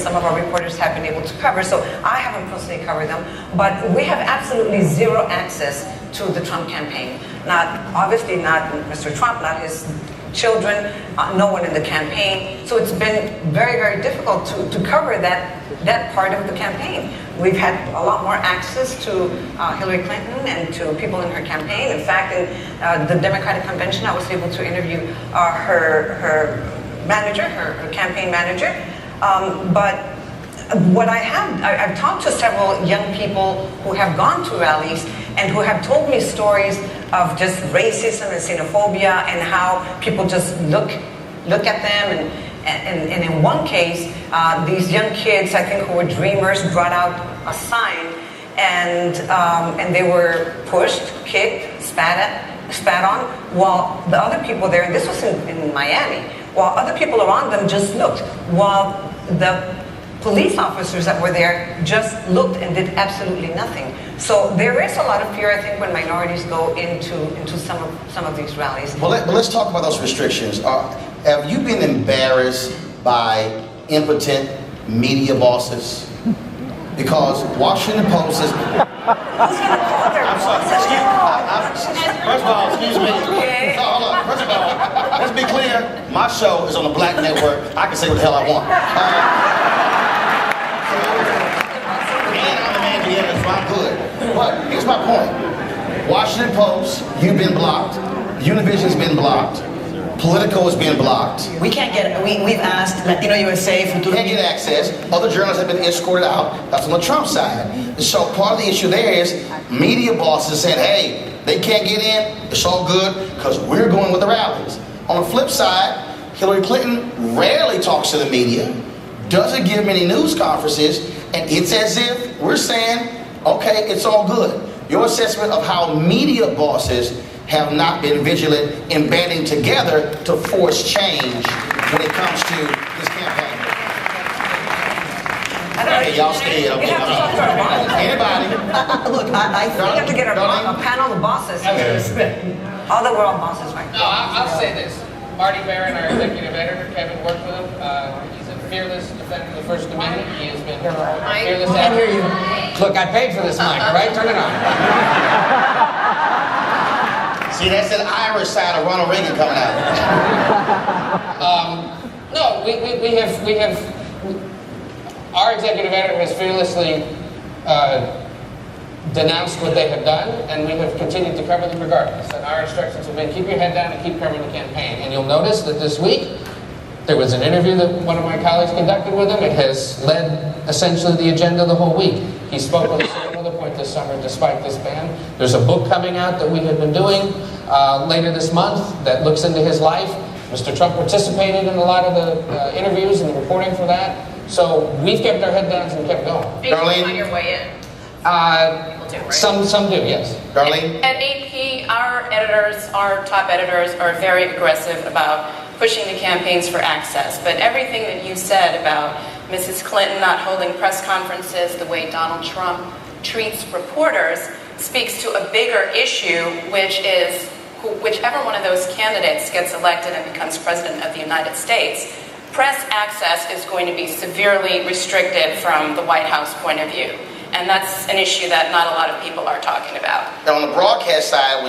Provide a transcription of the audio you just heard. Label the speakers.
Speaker 1: some of our reporters have been able to cover. So I haven't personally covered them, but we have absolutely zero access to the Trump campaign. Obviously not Mr. Trump, not his children, no one in the campaign. So it's been very, very difficult to cover that part of the campaign. We've had a lot more access to Hillary Clinton and to people in her campaign. In fact, in the Democratic Convention, I was able to interview her manager, her campaign manager. But what I've talked to several young people who have gone to rallies and who have told me stories of just racism and xenophobia and how people just look at them. And in one case, these young kids, I think, who were dreamers, brought out a sign, and they were pushed, kicked, spat on, while the other people there, and this was in Miami, while other people around them just looked, while the police officers that were there just looked and did absolutely nothing. So there is a lot of fear, I think, when minorities go into some of these rallies.
Speaker 2: Well, let's talk about those restrictions. Have you been embarrassed by impotent media bosses? Because Washington Post is...
Speaker 1: Who's going to call their bosses?
Speaker 2: First of all, excuse me.
Speaker 1: Okay.
Speaker 2: No, hold on. First of all, let's be clear. My show is on the Black Network. I can say what the hell I want. And I'm the man to the editor, so I'm good. But here's my point. Washington Post, you've been blocked. Univision's been blocked. Politico has been blocked.
Speaker 3: We can't get, we've asked Latino USA, Futuro.
Speaker 2: Can't get access. Other journalists have been escorted out. That's on the Trump side. So part of the issue there is media bosses said, hey, they can't get in. It's all good because we're going with the rallies. On the flip side, Hillary Clinton rarely talks to the media, doesn't give many news conferences, and it's as if we're saying, okay, it's all good. Your assessment of how media bosses have not been vigilant in banding together to force change when it comes to this campaign. Okay, y'all stay. Okay, anybody?
Speaker 1: Look, I think we have to get a panel of bosses. Although we're all bosses right now.
Speaker 4: No, I'll say this. Marty Barron, our executive editor, Kevin worked with him. He's a fearless defender of the First Amendment. He has been fearless advocate. Look, I paid for this mic, all right? Turn it on.
Speaker 2: See, that's that Irish side of Ronald Reagan coming out.
Speaker 4: No, we have our executive editor has fearlessly denounced what they have done, and we have continued to cover them regardless. And our instructions have been keep your head down and keep covering the campaign. And you'll notice that this week there was an interview that one of my colleagues conducted with him. It has led essentially the agenda the whole week. He spoke on a certain other point this summer despite this ban. There's a book coming out that we have been doing later this month that looks into his life. Mr. Trump participated in a lot of the interviews and the reporting for that. So we've kept our head down and kept going.
Speaker 2: Darlene?
Speaker 5: On your way in.
Speaker 4: People do, right? Some do, yes.
Speaker 2: Darlene?
Speaker 5: At AP, our editors, our top editors, are very aggressive about pushing the campaigns for access. But everything that you said about Mrs. Clinton not holding press conferences, the way Donald Trump treats reporters, speaks to a bigger issue, which is whichever one of those candidates gets elected and becomes president of the United States, press access is going to be severely restricted from the White House point of view. And that's an issue that not a lot of people are talking about.
Speaker 2: Now, on the broadcast side,